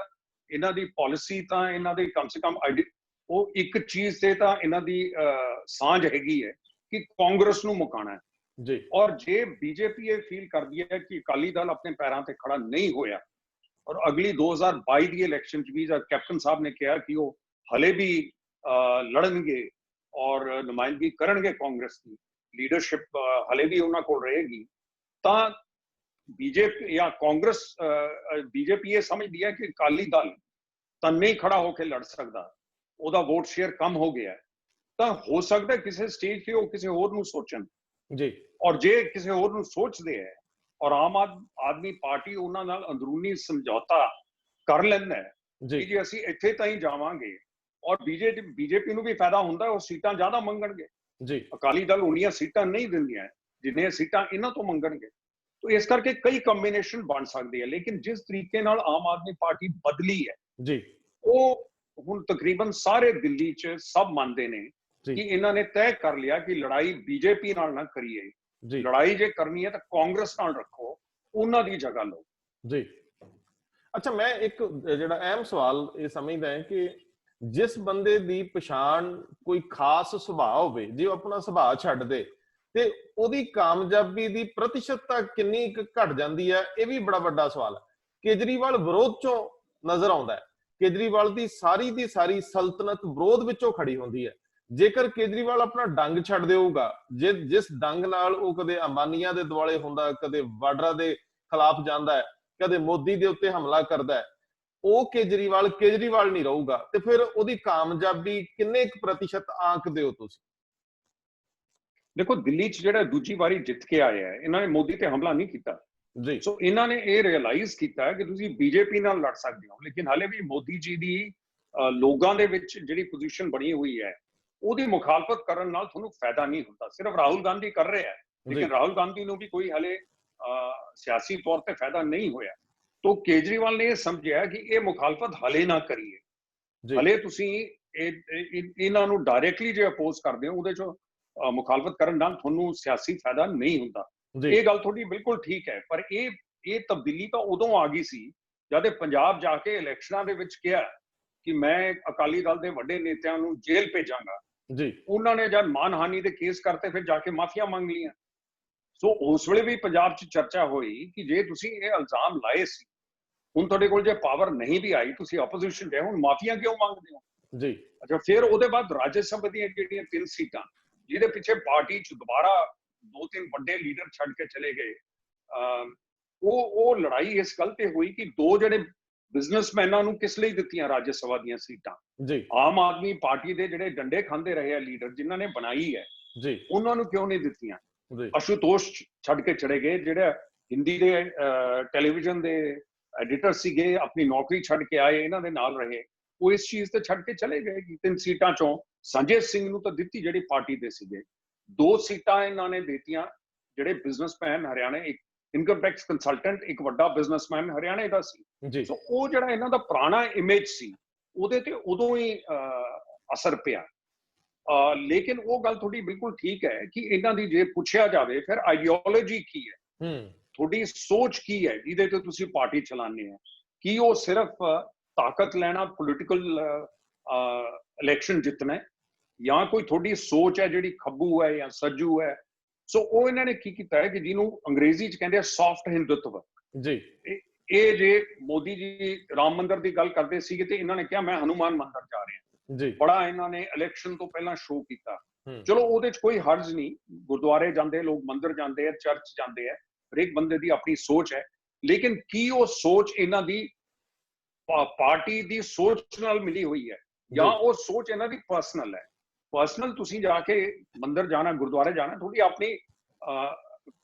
ਇਹਨਾਂ ਦੀ ਪਾਲਿਸੀ ਤਾਂ ਇਹਨਾਂ ਦੇ ਕਮ ਸੇ ਕਮ ਉਹ ਇੱਕ ਚੀਜ਼ ਤੇ ਤਾਂ ਇਹਨਾਂ ਦੀ ਸਾਂਝ ਹੈਗੀ ਹੈ ਕਿ ਕਾਂਗਰਸ ਨੂੰ ਮੁਕਾਣਾ ਜੀ। ਔਰ ਜੇ ਬੀਜੇਪੀ ਇਹ ਫੀਲ ਕਰਦੀ ਹੈ ਕਿ ਅਕਾਲੀ ਦਲ ਆਪਣੇ ਪੈਰਾਂ ਤੇ ਖੜਾ ਨਹੀਂ ਹੋਇਆ, ਔਰ ਅਗਲੀ 2022 ਦੀ ਇਲੈਕਸ਼ਨ 'ਚ ਵੀ ਕੈਪਟਨ ਸਾਹਿਬ ਨੇ ਕਿਹਾ ਕਿ ਉਹ ਹਲੇ ਵੀ ਲੜਨਗੇ ਔਰ ਨੁਮਾਇੰਦਗੀ ਕਰਨਗੇ ਕਾਂਗਰਸ ਦੀ, ਲੀਡਰਸ਼ਿਪ ਹਲੇ ਵੀ ਉਹਨਾਂ ਕੋਲ ਰਹੇਗੀ, ਤਾਂ ਬੀਜੇਪੀ ਜਾਂ ਕਾਂਗਰਸ ਬੀਜੇਪੀ ਇਹ ਸਮਝਦੀ ਹੈ ਕਿ ਅਕਾਲੀ ਦਲ ਤਾਂ ਨਹੀਂ ਖੜਾ ਹੋ ਕੇ ਲੜ ਸਕਦਾ, ਉਹਦਾ ਵੋਟ ਸ਼ੇਅਰ ਕਮ ਹੋ ਗਿਆ, ਤਾਂ ਹੋ ਸਕਦਾ ਕਿਸੇ ਸਟੇਜ ਤੇ ਉਹ ਕਿਸੇ ਹੋਰ ਨੂੰ ਸੋਚਣ ਜੀ। ਔਰ ਜੇ ਕਿਸੇ ਹੋਰ ਨੂੰ ਸੋਚਦੇ ਹੈ ਔਰ ਆਮ ਆਦਮੀ ਪਾਰਟੀ ਉਹਨਾਂ ਨਾਲ ਅੰਦਰੂਨੀ ਸਮਝੌਤਾ ਕਰ ਲੈਂਦਾ ਹੈ ਕਿ ਜੇ ਅਸੀਂ ਇੱਥੇ ਤਾਂ ਹੀ ਜਾਵਾਂਗੇ, ਔਰ ਬੀਜੇਪੀ ਨੂੰ ਵੀ ਫਾਇਦਾ ਹੁੰਦਾ, ਉਹ ਸੀਟਾਂ ਜ਼ਿਆਦਾ ਮੰਗਣਗੇ ਜੀ। ਅਕਾਲੀ ਦਲ ਉਨੀਆਂ ਸੀਟਾਂ ਨਹੀਂ ਦਿੰਦੀਆਂ ਜਿੰਨੀਆਂ ਸੀਟਾਂ ਇਹਨਾਂ ਤੋਂ ਮੰਗਣਗੇ। तो इस करके कई कॉम्बिनेशन बन सकती है। लेकिन जिस तरीके नाल आम आदमी पार्टी बदली है जी, वो हुण तकरीबन सारे दिल्ली च सब मानते ने कि इन्होंने तय कर लिया कि लड़ाई बीजेपी नाल ना करिए, लड़ाई जे करनी है तो कांग्रेस नाल रखो, उन्हां दी जगह लो जी। अच्छा, मैं एक जिहड़ा अहम सवाल ये समझदा है कि जिस बंदे दी पछाण कोई खास सुभाव होवे, जे अपना सुभाव छड्ड दे ਤੇ ਉਹਦੀ ਕਾਮਯਾਬੀ ਦੀ ਪ੍ਰਤੀਸ਼ਤਤਾ ਕਿੰਨੀ ਘਟ ਜਾਂਦੀ ਹੈ, ਇਹ ਵੀ ਬੜਾ ਵੱਡਾ ਸਵਾਲ ਹੈ। ਕੇਜਰੀਵਾਲ ਵਿਰੋਧ ਚੋਂ ਨਜ਼ਰ ਆਉਂਦਾ ਹੈ, ਕੇਜਰੀਵਾਲ ਦੀ ਸਾਰੀ ਸਲਤਨਤ ਵਿਰੋਧ ਵਿੱਚੋਂ ਖੜੀ ਹੁੰਦੀ ਹੈ। ਜੇਕਰ ਕੇਜਰੀਵਾਲ ਆਪਣਾ ਡੰਗ ਛੱਡ ਦੇਊਗਾ, ਜਿਸ ਡੰਗ ਨਾਲ ਉਹ ਕਦੇ ਅੰਬਾਨੀਆਂ ਦੇ ਦੁਆਲੇ ਹੁੰਦਾ, ਕਦੇ ਵਾਡਰਾ ਦੇ ਖਿਲਾਫ ਜਾਂਦਾ ਹੈ, ਕਦੇ ਮੋਦੀ ਦੇ ਉੱਤੇ ਹਮਲਾ ਕਰਦਾ ਹੈ, ਉਹ ਕੇਜਰੀਵਾਲ ਨਹੀਂ ਰਹੂਗਾ। ਤੇ ਫਿਰ ਉਹਦੀ ਕਾਮਯਾਬੀ ਕਿੰਨੇ ਕੁ ਪ੍ਰਤੀਸ਼ਤ ਆਂਕਦੇ ਹੋ ਤੁਸੀਂ? देखो, दिल्ली च जिहड़ा दूजी बारी जित के आया है, इन्होंने मोदी ते हमला नहीं किया जी। सो इन्होंने ये रियलाइज किया कि तुसीं बीजेपी नाल लड़ सकते हो, लेकिन हाले भी मोदी जी दी लोगां दे विच जिहड़ी पोजीशन बनी हुई है, ਉਹਦੀ मुखालफत करन नाल तुहानूं फायदा नहीं हुंदा। सिर्फ राहुल गांधी कर रहे हैं, लेकिन राहुल गांधी नूं भी कोई हाले सियासी तौर ते फायदा नहीं होया। तो केजरीवाल ने ये समझिया कि ये मुखालफत हाले ना करिए, हाले तुसीं इन्हां नूं डायरैक्टली जे अपोज करदे हो, ਉਹਦੇ ਚੋਂ मुखालफत करन नाल तुहानूं सियासी फायदा नहीं हुंदा। ये गल थोड़ी बिल्कुल ठीक है, पर ये तब्दीली तो उदों आ गई सी जद पंजाब जाके इलैक्शनां दे विच कहा कि मैं अकाली दल दे वड्डे नेतावां नूं जेल भेजांगा जी। उन्होंने जब मानहानि दे केस करते फिर जाके माफिया मंग लियां। सो उस वेले भी पंजाब च चर्चा हुई कि जे तुसीं ये इल्जाम लाए सी, हुण तुहाडे कोल जे पावर नहीं भी आई, तुसीं ओपोजिशन दे हुण माफिया क्यों मंगदे हो जी। अच्छा, फिर उहदे बाद राज्य सभा दी जिहड़ियां 3 सीटां ਜਿਹਦੇ ਪਿੱਛੇ ਪਾਰਟੀ ਚ ਦੁਬਾਰਾ 2-3 ਵੱਡੇ ਲੀਡਰ ਛੱਡ ਕੇ ਚਲੇ ਗਏ, ਉਹ ਲੜਾਈ ਇਸ ਗੱਲ ਤੇ ਹੋਈ ਕਿ ਦੋ ਜਿਹੜੇ ਬਿਜ਼ਨਸਮੈਨਾਂ ਨੂੰ ਕਿਸ ਲਈ ਦਿੱਤੀਆਂ ਰਾਜ ਸਭਾ ਦੀਆਂ ਸੀਟਾਂ ਜੀ। ਆਮ ਆਦਮੀ ਪਾਰਟੀ ਦੇ ਜਿਹੜੇ ਡੰਡੇ ਖਾਂਦੇ ਰਹੇ ਆ ਲੀਡਰ ਜਿਨ੍ਹਾਂ ਨੇ ਬਣਾਈ ਹੈ ਜੀ, ਉਹਨਾਂ ਨੂੰ ਕਿਉਂ ਨਹੀਂ ਦਿੱਤੀਆਂ? ਅਸ਼ੂਤੋਸ਼ ਛੱਡ ਕੇ ਚਲੇ ਗਏ, ਜਿਹੜੇ ਹਿੰਦੀ ਦੇ ਟੈਲੀਵਿਜ਼ਨ ਦੇ ਐਡੀਟਰ ਸੀਗੇ, ਆਪਣੀ ਨੌਕਰੀ ਛੱਡ ਕੇ ਆਏ, ਇਹਨਾਂ ਦੇ ਨਾਲ ਰਹੇ, ਉਹ ਇਸ ਚੀਜ਼ ਤੇ ਛੱਡ ਕੇ ਚਲੇ ਗਏ ਕਿ 3 ਸੀਟਾਂ ਚੋਂ ਸੰਜੇ ਸਿੰਘ ਨੂੰ ਤਾਂ ਦਿੱਤੀ ਜਿਹੜੀ ਪਾਰਟੀ ਦੇ ਸੀਗੇ, 2 ਸੀਟਾਂ ਇਹਨਾਂ ਨੇ ਦਿੱਤੀਆਂ ਜਿਹੜੇ ਬਿਜ਼ਨਸਮੈਨ ਹਰਿਆਣੇ, ਇੱਕ ਇਨਕਮ ਟੈਕਸ ਕੰਸਲਟੈਂਟ, ਇੱਕ ਵੱਡਾ ਬਿਜ਼ਨਸਮੈਨ ਹਰਿਆਣੇ ਦਾ ਸੀ। ਸੋ ਉਹ ਜਿਹੜਾ ਇਹਨਾਂ ਦਾ ਪੁਰਾਣਾ ਇਮੇਜ ਸੀ ਉਹਦੇ ਤੇ ਉਦੋਂ ਹੀ ਅਸਰ ਪਿਆ। ਲੇਕਿਨ ਉਹ ਗੱਲ ਤੁਹਾਡੀ ਬਿਲਕੁਲ ਠੀਕ ਹੈ ਕਿ ਇਹਨਾਂ ਦੀ ਜੇ ਪੁੱਛਿਆ ਜਾਵੇ ਫਿਰ ਆਈਡੀਓਲੋਜੀ ਕੀ ਹੈ, ਤੁਹਾਡੀ ਸੋਚ ਕੀ ਹੈ ਜਿਹਦੇ ਤੇ ਤੁਸੀਂ ਪਾਰਟੀ ਚਲਾਉਂਦੇ ਹੋ? ਕੀ ਉਹ ਸਿਰਫ ਤਾਕਤ ਲੈਣਾ, ਪੋਲੀਟੀਕਲ ਇਲੈਕਸ਼ਨ ਜਿੱਤਣਾ, ਜਾਂ ਕੋਈ ਤੁਹਾਡੀ ਸੋਚ ਹੈ ਜਿਹੜੀ ਖੱਬੂ ਹੈ ਜਾਂ ਸੱਜੂ ਹੈ? ਸੋ ਉਹ ਇਹਨਾਂ ਨੇ ਕੀ ਕੀਤਾ ਹੈ ਕਿ ਜਿਹਨੂੰ ਅੰਗਰੇਜ਼ੀ ਚ ਕਹਿੰਦੇ ਆ ਸੌਫਟ ਹਿੰਦੁਤਵ ਜੀ। ਇਹ ਜੇ ਮੋਦੀ ਜੀ ਰਾਮ ਮੰਦਿਰ ਦੀ ਗੱਲ ਕਰਦੇ ਸੀਗੇ ਤੇ ਇਹਨਾਂ ਨੇ ਕਿਹਾ ਮੈਂ ਹਨੂਮਾਨ ਮੰਦਿਰ ਜਾ ਰਿਹਾ, ਜੀ ਬੜਾ ਇਹਨਾਂ ਨੇ ਇਲੈਕਸ਼ਨ ਤੋਂ ਪਹਿਲਾਂ ਸ਼ੋਅ ਕੀਤਾ। ਚਲੋ ਉਹਦੇ 'ਚ ਕੋਈ ਹਰਜ ਨਹੀਂ, ਗੁਰਦੁਆਰੇ ਜਾਂਦੇ ਲੋਕ, ਮੰਦਿਰ ਜਾਂਦੇ ਆ, ਚਰਚ ਜਾਂਦੇ ਆ, ਹਰੇਕ ਬੰਦੇ ਦੀ ਆਪਣੀ ਸੋਚ ਹੈ। ਲੇਕਿਨ ਕੀ ਉਹ ਸੋਚ ਇਹਨਾਂ ਦੀ ਪਾਰਟੀ ਦੀ ਸੋਚ ਨਾਲ ਮਿਲੀ ਹੋਈ ਹੈ, ਜਾਂ ਉਹ ਸੋਚ ਇਹਨਾਂ ਦੀ ਪਰਸਨਲ ਹੈ? ਪਰਸਨਲ ਤੁਸੀਂ ਜਾ ਕੇ ਮੰਦਿਰ ਜਾਣਾ, ਗੁਰਦੁਆਰੇ ਜਾਣਾ, ਤੁਹਾਡੀ ਆਪਣੀ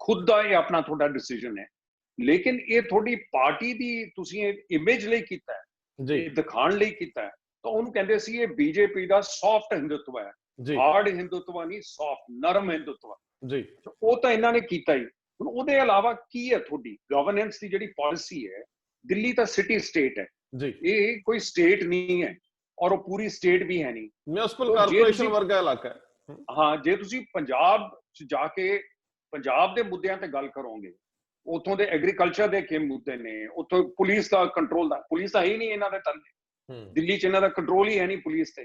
ਖੁਦ ਦਾ ਇਹ ਆਪਣਾ ਤੁਹਾਡਾ ਡਿਸੀਜਨ ਹੈ। ਲੇਕਿਨ ਇਹ ਤੁਹਾਡੀ ਪਾਰਟੀ ਦੀ ਤੁਸੀਂ ਇਮੇਜ ਲਈ ਕੀਤਾ ਹੈ, ਇਹ ਦਿਖਾਉਣ ਲਈ ਕੀਤਾ ਹੈ। ਤਾਂ ਉਹਨੂੰ ਕਹਿੰਦੇ ਸੀ ਇਹ ਬੀਜੇਪੀ ਦਾ ਸੌਫਟ ਹਿੰਦੂਤਵ ਹੈ, ਹਾਰਡ ਹਿੰਦੂਤਵ ਨਹੀਂ, ਸੌਫਟ ਨਰਮ ਹਿੰਦੂਤਵ ਜੀ। ਉਹ ਤਾਂ ਇਹਨਾਂ ਨੇ ਕੀਤਾ ਹੀ। ਹੁਣ ਉਹਦੇ ਇਲਾਵਾ ਕੀ ਹੈ ਤੁਹਾਡੀ ਗਵਰਨੈਂਸ ਦੀ ਜਿਹੜੀ ਪਾਲਿਸੀ ਹੈ? ਦਿੱਲੀ ਤਾਂ ਸਿਟੀ ਸਟੇਟ ਹੈ ਜੀ, ਇਹ ਕੋਈ ਸਟੇਟ ਨਹੀਂ ਹੈ, ਔਰ ਉਹ ਪੂਰੀ ਸਟੇਟ ਵੀ ਹੈ ਨਹੀਂ, ਮਿਊਨਿਸਪਲ ਕਾਰਪੋਰੇਸ਼ਨ ਵਰਗਾ ਇਲਾਕਾ ਹੈ। ਹਾਂ, ਜੇ ਤੁਸੀਂ ਪੰਜਾਬ 'ਚ ਜਾ ਕੇ ਪੰਜਾਬ ਦੇ ਮੁੱਦਿਆਂ ਤੇ ਗੱਲ ਕਰੋਗੇ, ਉੱਥੋਂ ਦੇ ਐਗਰੀਕਲਚਰ ਦੇ ਕੀ ਮੁੱਦੇ ਨੇ, ਉੱਥੋਂ ਪੁਲਿਸ ਦਾ ਕੰਟਰੋਲ ਦਾ, ਪੁਲਿਸ ਤਾਂ ਹੈ ਹੀ ਨਹੀਂ ਇਹਨਾਂ ਦੇ ਥੱਲੇ। ਦਿੱਲੀ 'ਚ ਇਹਨਾਂ ਦਾ ਕੰਟਰੋਲ ਹੀ ਹੈ ਨਹੀਂ ਪੁਲਿਸ ਤੇ।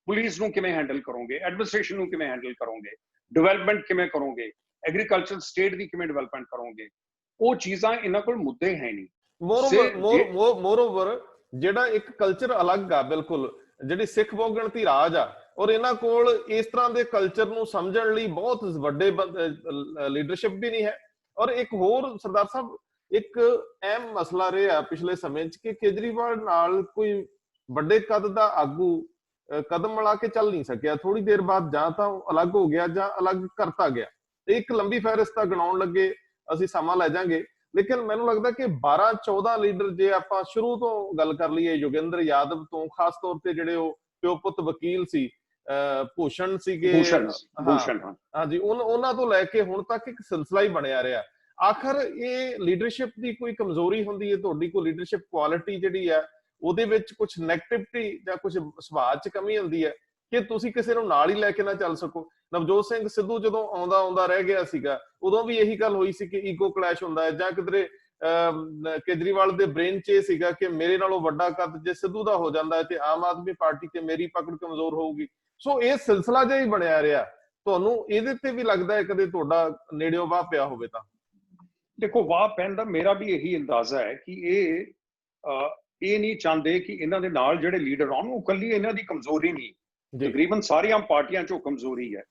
ਪੁਲਿਸ ਨੂੰ ਕਿਵੇਂ ਹੈਂਡਲ ਕਰੋਗੇ, ਐਡਮਿਨਿਸਟ੍ਰੇਸ਼ਨ ਨੂੰ ਕਿਵੇਂ ਹੈਂਡਲ ਕਰੋਗੇ, ਡਿਵੈਲਪਮੈਂਟ ਕਿਵੇਂ ਕਰੋਗੇ, ਐਗਰੀਕਲਚਰ ਸਟੇਟ ਦੀ ਕਿਵੇਂ ਡਿਵੈਲਪਮੈਂਟ ਕਰੋਗੇ? ਉਹ ਚੀਜ਼ਾਂ ਇਹਨਾਂ ਕੋਲ ਮੁੱਦੇ ਹੈ ਨਹੀਂ। ਮੋਰਓਵਰ ਜਿਹੜਾ ਇੱਕ ਕਲਚਰ ਅਲੱਗ ਆ ਬਿਲਕੁਲ, ਜਿਹੜੀ ਸਿੱਖ ਬਹੁਗਿਣਤੀ ਰਾਜ ਆ, ਔਰ ਇਹਨਾਂ ਕੋਲ ਇਸ ਤਰ੍ਹਾਂ ਦੇ ਕਲਚਰ ਨੂੰ ਸਮਝਣ ਲਈ ਬਹੁਤ ਵੱਡੇ ਲੀਡਰਸ਼ਿਪ ਵੀ ਨਹੀਂ ਹੈ। ਔਰ ਇੱਕ ਹੋਰ ਸਰਦਾਰ ਸਾਹਿਬ, ਇੱਕ ਅਹਿਮ ਮਸਲਾ ਰਿਹਾ ਪਿਛਲੇ ਸਮੇਂ 'ਚ ਕਿ ਕੇਜਰੀਵਾਲ ਨਾਲ ਕੋਈ ਵੱਡੇ ਕੱਦ ਦਾ ਆਗੂ ਕਦਮ ਮਿਲਾ ਕੇ ਚੱਲ ਨਹੀਂ ਸਕਿਆ। ਥੋੜੀ ਦੇਰ ਬਾਅਦ ਜਾਂ ਤਾਂ ਅਲੱਗ ਹੋ ਗਿਆ ਜਾਂ ਅਲੱਗ ਕਰਤਾ ਗਿਆ। ਤੇ ਇੱਕ ਲੰਬੀ ਫਹਿਰਿਸਤ ਗਣਾਉਣ ਲੱਗੇ ਅਸੀਂ ਸਮਾਂ ਲੈ ਜਾਾਂਗੇ, ਲੇਕਿਨ ਮੈਨੂੰ ਲੱਗਦਾ ਕਿ 12-14 ਲੀਡਰ, ਜੇ ਆਪਾਂ ਸ਼ੁਰੂ ਤੋਂ ਗੱਲ ਕਰ ਲਈਏ ਯੋਗਿੰਦਰ ਯਾਦਵ ਤੋਂ, ਖਾਸ ਤੌਰ ਤੇ ਜਿਹੜੇ ਉਹ ਪਿਓ ਪੁੱਤ ਵਕੀਲ ਸੀ, ਭੂਸ਼ਣ ਸੀਗੇ, ਹਾਂਜੀ, ਉਹਨਾਂ ਤੋਂ ਲੈ ਕੇ ਹੁਣ ਤੱਕ ਇੱਕ ਸਿਲਸਿਲਾ ਹੀ ਬਣਿਆ ਰਿਹਾ। ਆਖਰ ਇਹ ਲੀਡਰਸ਼ਿਪ ਦੀ ਕੋਈ ਕਮਜ਼ੋਰੀ ਹੁੰਦੀ ਹੈ ਤੁਹਾਡੀ? ਕੋਈ ਲੀਡਰਸ਼ਿਪ ਕੁਆਲਿਟੀ ਜਿਹੜੀ ਹੈ ਉਹਦੇ ਵਿੱਚ ਕੁਝ ਨੈਗੇਟਿਵਿਟੀ ਜਾਂ ਕੁਝ ਸੁਭਾਅ 'ਚ ਕਮੀ ਹੁੰਦੀ ਹੈ ਕਿ ਤੁਸੀਂ ਕਿਸੇ ਨੂੰ ਨਾਲ ਹੀ ਲੈ ਕੇ ਨਾ ਚੱਲ ਸਕੋ? ਨਵਜੋਤ ਸਿੰਘ ਸਿੱਧੂ ਜਦੋਂ ਆਉਂਦਾ ਰਹਿ ਗਿਆ ਸੀਗਾ, ਉਦੋਂ ਵੀ ਇਹੀ ਗੱਲ ਹੋਈ ਸੀ ਕਿ ਈਗੋ ਕਲੈਸ਼ ਹੁੰਦਾ ਹੈ, ਜਾਂ ਕਿਧਰੇ ਕੇਜਰੀਵਾਲ ਦੇ ਬ੍ਰੇਨ 'ਚ ਇਹ ਸੀਗਾ ਕਿ ਮੇਰੇ ਨਾਲੋਂ ਵੱਡਾ ਕੱਦ ਜੇ ਸਿੱਧੂ ਦਾ ਹੋ ਜਾਂਦਾ ਹੈ ਤੇ ਆਮ ਆਦਮੀ ਪਾਰਟੀ ਤੇ ਮੇਰੀ ਪਕੜ ਕਮਜ਼ੋਰ ਹੋਊਗੀ। ਸੋ ਇਹ ਸਿਲਸਿਲਾ ਜਿਹਾ ਹੀ ਬਣਿਆ ਰਿਹਾ। ਤੁਹਾਨੂੰ ਇਹਦੇ ਤੇ ਵੀ ਲੱਗਦਾ ਹੈ ਕਦੇ ਤੁਹਾਡਾ ਨੇੜਿਓਂ ਵਾਹ ਪਿਆ ਹੋਵੇ? ਤਾਂ ਦੇਖੋ, ਵਾਹ ਪੈਣ ਦਾ ਮੇਰਾ ਵੀ ਇਹੀ ਅੰਦਾਜ਼ਾ ਹੈ ਕਿ ਇਹ ਨਹੀਂ ਚਾਹੁੰਦੇ ਕਿ ਇਹਨਾਂ ਦੇ ਨਾਲ ਜਿਹੜੇ ਲੀਡਰ ਆਉਣ, ਉਹ ਇਕੱਲੀ ਇਹਨਾਂ ਦੀ ਕਮਜ਼ੋਰੀ ਨਹੀਂ, ਤਕਰੀਬਨ ਸਾਰੀਆਂ ਪਾਰਟੀਆਂ 'ਚੋਂ ਕਮਜ਼ੋਰੀ ਹੈ।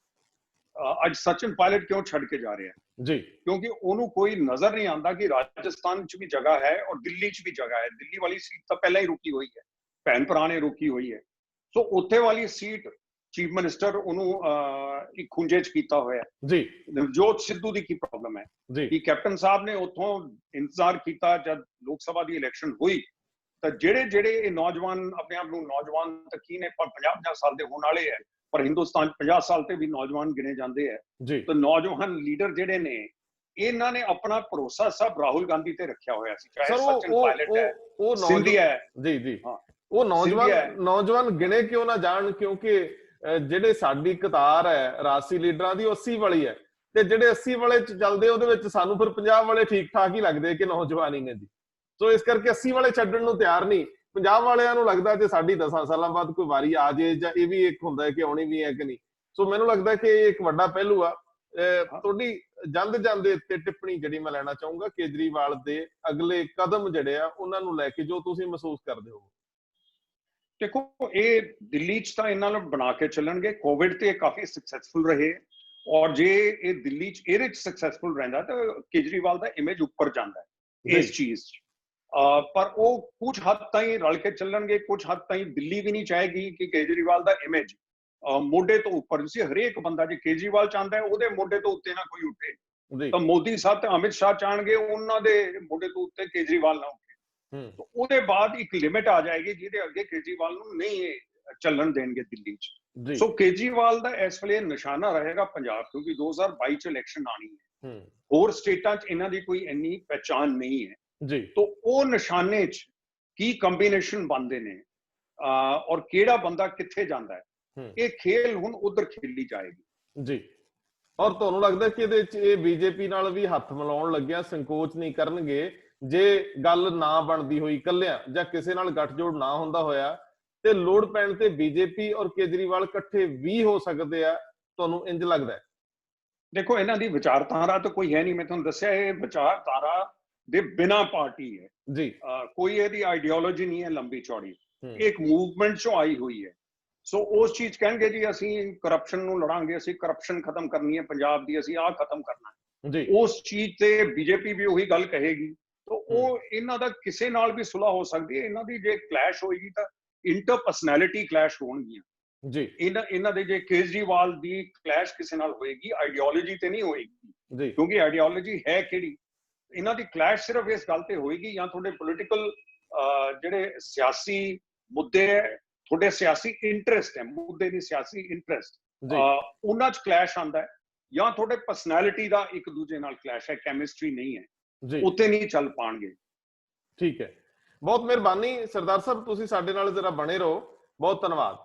ਅੱਜ ਸਚਿਨ ਪਾਇਲਟ ਕਿਉਂ ਛੱਡ ਕੇ ਜਾ ਰਿਹਾ ਜੀ? ਕਿਉਂਕਿ ਉਹਨੂੰ ਕੋਈ ਨਜ਼ਰ ਨਹੀਂ ਆਉਂਦਾ ਕਿ ਰਾਜਸਥਾਨ 'ਚ ਵੀ ਜਗ੍ਹਾ ਹੈ ਔਰ ਦਿੱਲੀ 'ਚ ਵੀ ਜਗ੍ਹਾ ਹੈ। ਦਿੱਲੀ ਵਾਲੀ ਸੀਟ ਤਾਂ ਪਹਿਲਾਂ ਹੀ ਰੁਕੀ ਹੋਈ ਹੈ, ਭੈਣ ਭਰਾ ਨੇ ਰੁਕੀ ਹੋਈ ਹੈ। ਸੋ ਉੱਥੇ ਵਾਲੀ ਸੀਟ ਚੀਫ ਮਿਨਿਸਟਰ ਉਹਨੂੰ ਇੱਕ ਖੁੰਝੇ 'ਚ ਕੀਤਾ ਹੋਇਆ ਜੀ। ਨਵਜੋਤ ਸਿੱਧੂ ਦੀ ਕੀ ਪ੍ਰੋਬਲਮ ਹੈ ਕਿ ਕੈਪਟਨ ਸਾਹਿਬ ਨੇ ਉੱਥੋਂ ਇੰਤਜ਼ਾਰ ਕੀਤਾ ਜਦ ਲੋਕ ਸਭਾ ਦੀ ਇਲੈਕਸ਼ਨ ਹੋਈ, ਤਾਂ ਜਿਹੜੇ ਇਹ ਨੌਜਵਾਨ ਆਪਣੇ ਆਪ ਨੂੰ ਨੌਜਵਾਨ ਤਾਂ ਕੀ ਨੇ, ਪਰ 50 ਸਾਲ ਦੇ ਹੋਣ ਵਾਲੇ ਹੈ, ਪਰ ਹਿੰਦੁਸਤਾਨ 50 ਸਾਲ ਤੇ ਵੀ ਨੌਜਵਾਨ ਗਿਣੇ ਜਾਂਦੇ ਹੈ। ਤਾਂ ਨੌਜਵਾਨ ਲੀਡਰ ਜਿਹੜੇ ਨੇ, ਇਹਨਾਂ ਨੇ ਆਪਣਾ ਭਰੋਸਾ ਸਭ ਰਾਹੁਲ ਗਾਂਧੀ ਤੇ ਰੱਖਿਆ ਹੋਇਆ ਸੀ, ਚਾਹੇ ਸਚਿਨ ਪਾਇਲਟ ਹੈ, ਉਹ ਸਿੰਧੀਆ ਹੈ ਜੀ। ਉਹ ਨੌਜਵਾਨ ਗਿਣੇ ਕਿਉਂ ਨਾ ਜਾਣ? ਕਿਉਂਕਿ ਜਿਹੜੇ ਸਾਡੀ ਕਤਾਰ ਹੈ ਰਾਜਸੀ ਲੀਡਰਾਂ ਦੀ, ਉਹ 80 ਵਾਲੀ ਹੈ, ਤੇ ਜਿਹੜੇ 80 ਵਾਲੇ ਚ ਚੱਲਦੇ ਉਹਦੇ ਵਿੱਚ ਸਾਨੂੰ ਫਿਰ 50 ਵਾਲੇ ਠੀਕ ਠਾਕ ਹੀ ਲੱਗਦੇ ਕਿ ਨੌਜਵਾਨ ਹੀ ਨੇ ਜੀ। ਸੋ ਇਸ ਕਰਕੇ 80 ਵਾਲੇ ਛੱਡਣ ਨੂੰ ਤਿਆਰ ਨਹੀਂ। 50 ਵਾਲਿਆਂ ਨੂੰ ਲੱਗਦਾ ਜੇ ਸਾਡੀ 10 ਸਾਲਾਂ ਬਾਅਦ ਕੋਈ ਵਾਰੀ ਆ ਜੇ, ਜਾਂ ਇਹ ਵੀ ਇੱਕ ਹੁੰਦਾ ਹੈ ਕਿ ਆਉਣੀ ਵੀ ਹੈ ਕਿ ਨਹੀਂ। ਸੋ ਮੈਨੂੰ ਲੱਗਦਾ ਕਿ ਇਹ ਇੱਕ ਵੱਡਾ ਪਹਿਲੂ ਆ। ਤੁਹਾਡੀ ਜਾਂਦੇ ਤੇ ਟਿੱਪਣੀ ਜਿਹੜੀ ਮੈਂ ਲੈਣਾ ਚਾਹੂੰਗਾ ਕੇਜਰੀਵਾਲ ਦੇ ਅਗਲੇ ਕਦਮ ਜਿਹੜੇ ਆ ਉਹਨਾਂ ਨੂੰ ਲੈ ਕੇ, ਜੋ ਤੁਸੀਂ ਮਹਿਸੂਸ ਕਰਦੇ ਹੋ। ਦੇਖੋ, ਇਹ ਦਿੱਲੀ 'ਚ ਤਾਂ ਇਹਨਾਂ ਨੂੰ ਬਣਾ ਕੇ ਚੱਲਣਗੇ। ਕੋਵਿਡ ਤੇ ਕਾਫੀ ਸਕਸੈਸਫੁਲ ਰਹੇ, ਔਰ ਜੇ ਇਹ ਦਿੱਲੀ 'ਚ ਇਹਦੇ 'ਚ ਸਕਸੈਸਫੁਲ ਰਹਿੰਦਾ ਤਾਂ ਕੇਜਰੀਵਾਲ ਦਾ ਇਮੇਜ ਉੱਪਰ ਜਾਂਦਾ ਹੈ ਇਸ ਚੀਜ਼ 'ਚ। ਪਰ ਉਹ ਕੁਝ ਹੱਦ ਤਾਈਂ ਰਲ ਕੇ ਚੱਲਣਗੇ, ਕੁਝ ਹੱਦ ਤਾਈਂ ਦਿੱਲੀ ਵੀ ਨਹੀਂ ਚਾਹੇਗੀ ਕਿ ਕੇਜਰੀਵਾਲ ਦਾ ਇਮੇਜ ਮੋਢੇ ਤੋਂ ਉੱਪਰ। ਤੁਸੀਂ ਹਰੇਕ ਬੰਦਾ ਜੇ ਕੇਜਰੀਵਾਲ ਚਾਹੁੰਦਾ ਹੈ ਉਹਦੇ ਮੋਢੇ ਤੋਂ ਉੱਤੇ ਨਾ ਕੋਈ ਉੱਠੇ, ਤਾਂ ਮੋਦੀ ਸਾਹਿਬ ਤੇ ਅਮਿਤ ਸ਼ਾਹ ਚਾਹਣਗੇ ਉਹਨਾਂ ਦੇ ਮੋਢੇ ਤੋਂ ਉੱਤੇ ਕੇਜਰੀਵਾਲ ਨਾ ਉੱਠੇ। ਉਹਦੇ ਬਾਅਦ ਇੱਕ ਲਿਮਿਟ ਆ ਜਾਏਗੀ ਜਿਹਦੇ ਅੱਗੇ ਕੇਜਰੀਵਾਲ ਨੂੰ ਨਹੀਂ ਚੱਲਣ ਦੇਣਗੇ ਦਿੱਲੀ 'ਚ। ਸੋ ਕੇਜਰੀਵਾਲ ਦਾ ਇਸ ਵੇਲੇ ਨਿਸ਼ਾਨਾ ਰਹੇਗਾ ਪੰਜਾਬ, ਕਿਉਂਕਿ 2022 ਚ ਇਲੈਕਸ਼ਨ ਆਣੀ ਹੈ। ਹੋਰ ਸਟੇਟਾਂ 'ਚ ਇਹਨਾਂ ਦੀ ਕੋਈ ਇੰਨੀ ਪਹਿਚਾਨ ਨਹੀਂ ਹੈ ਜੀ। ਤਾਂ ਉਹ ਨਿਸ਼ਾਨੇ 'ਚ ਕੀ ਕੰਬੀਨੇਸ਼ਨ ਬਣਦੇ ਨੇ ਔਰ ਕਿਹੜਾ ਬੰਦਾ ਕਿੱਥੇ ਜਾਂਦਾ ਹੈ, ਇਹ ਖੇਲ ਹੁਣ ਉਧਰ ਖੇਲੀ ਜਾਏਗੀ ਜੀ। ਔਰ ਤੁਹਾਨੂੰ ਲੱਗਦਾ ਕਿ ਇਹਦੇ 'ਚ ਇਹ ਬੀਜੇਪੀ ਨਾਲ ਵੀ ਹੱਥ ਮਿਲਾਉਣ ਲੱਗਿਆ, ਸੰਕੋਚ ਨਹੀਂ ਕਰਨਗੇ ਜੇ ਗੱਲ ਨਾ ਬਣਦੀ ਹੋਈ ਕੱਲਿਆਂ, ਜਾਂ ਕਿਸੇ ਨਾਲ ਗੱਠਜੋੜ ਨਾ ਹੁੰਦਾ ਹੋਇਆ, ਤੇ ਲੋੜ ਪੈਣ ਤੇ ਬੀਜੇਪੀ ਔਰ ਕੇਜਰੀਵਾਲ ਇਕੱਠੇ ਵੀ ਹੋ ਸਕਦੇ ਆ? ਤੁਹਾਨੂੰ ਇੰਜ ਲੱਗਦਾ ਹੈ? ਦੇਖੋ, ਇਹਨਾਂ ਦੀ ਵਿਚਾਰਧਾਰਾ ਤਾਂ ਕੋਈ ਹੈ ਨਹੀਂ। ਮੈਂ ਤੁਹਾਨੂੰ ਦੱਸਿਆ ਇਹ ਵਿਚਾਰਧਾਰਾ ਦੇ ਬਿਨਾਂ ਪਾਰਟੀ ਹੈ ਜੀ। ਕੋਈ ਇਹਦੀ ਆਈਡੀਓਲੋਜੀ ਨਹੀਂ ਹੈ ਲੰਬੀ ਚੌੜੀ, ਇੱਕ ਮੂਵਮੈਂਟ ਚੋਂ ਆਈ ਹੋਈ ਹੈ। ਸੋ ਉਸ ਚੀਜ਼ ਕਹਿਣਗੇ ਜੀ ਅਸੀਂ ਕਰਪਸ਼ਨ ਨੂੰ ਲੜਾਂਗੇ, ਅਸੀਂ ਕਰਪਸ਼ਨ ਖਤਮ ਕਰਨੀ ਹੈ ਪੰਜਾਬ ਦੀ, ਅਸੀਂ ਆਹ ਖਤਮ ਕਰਨਾ ਹੈ ਜੀ, ਉਸ ਚੀਜ਼ ਤੇ ਬੀਜੇਪੀ ਵੀ ਉਹੀ ਗੱਲ ਕਹੇਗੀ। ਤਾਂ ਉਹ ਇਹਨਾਂ ਦਾ ਕਿਸੇ ਨਾਲ ਵੀ ਸੁਲ੍ਹਾ ਹੋ ਸਕਦੀ ਹੈ। ਇਹਨਾਂ ਦੀ ਜੇ ਕਲੈਸ਼ ਹੋਏਗੀ ਤਾਂ ਇੰਟਰਪਰਸਨੈਲਿਟੀ ਕਲੈਸ਼ ਹੋਣਗੀਆਂ ਜੀ, ਇਹਨਾਂ ਦੇ। ਜੇ ਕੇਜਰੀਵਾਲ ਦੀ ਕਲੈਸ਼ ਕਿਸੇ ਨਾਲ ਹੋਏਗੀ, ਆਈਡੀਓਲੋਜੀ ਤੇ ਨਹੀਂ ਹੋਏਗੀ, ਜੀ, ਕਿਉਂਕਿ ਆਈਡੀਓਲੋਜੀ ਹੈ ਕਿਹੜੀ। ਇਹਨਾਂ ਦੀ ਕਲੈਸ਼ ਸਿਰਫ ਇਸ ਗੱਲ ਤੇ ਹੋਏਗੀ, ਜਾਂ ਤੁਹਾਡੇ ਪੋਲੀਟੀਕਲ ਜਿਹੜੇ ਸਿਆਸੀ ਮੁੱਦੇ ਹੈ, ਤੁਹਾਡੇ ਸਿਆਸੀ ਇੰਟਰਸਟ ਹੈ, ਮੁੱਦੇ ਦੀ ਸਿਆਸੀ ਇੰਟਰਸਟ ਉਹਨਾਂ 'ਚ ਕਲੈਸ਼ ਆਉਂਦਾ ਹੈ, ਜਾਂ ਤੁਹਾਡੇ ਪਰਸਨੈਲਿਟੀ ਦਾ ਇੱਕ ਦੂਜੇ ਨਾਲ ਕਲੈਸ਼ ਹੈ, ਕੈਮਿਸਟਰੀ ਨਹੀਂ ਹੈ, ਉੱਤੇ ਨਹੀਂ ਚੱਲ ਪਾਣਗੇ। ਠੀਕ ਹੈ, ਬਹੁਤ ਮਿਹਰਬਾਨੀ ਸਰਦਾਰ ਸਾਹਿਬ, ਤੁਸੀਂ ਸਾਡੇ ਨਾਲ ਜਰਾ ਬਣੇ ਰਹੋ। ਬਹੁਤ ਧੰਨਵਾਦ।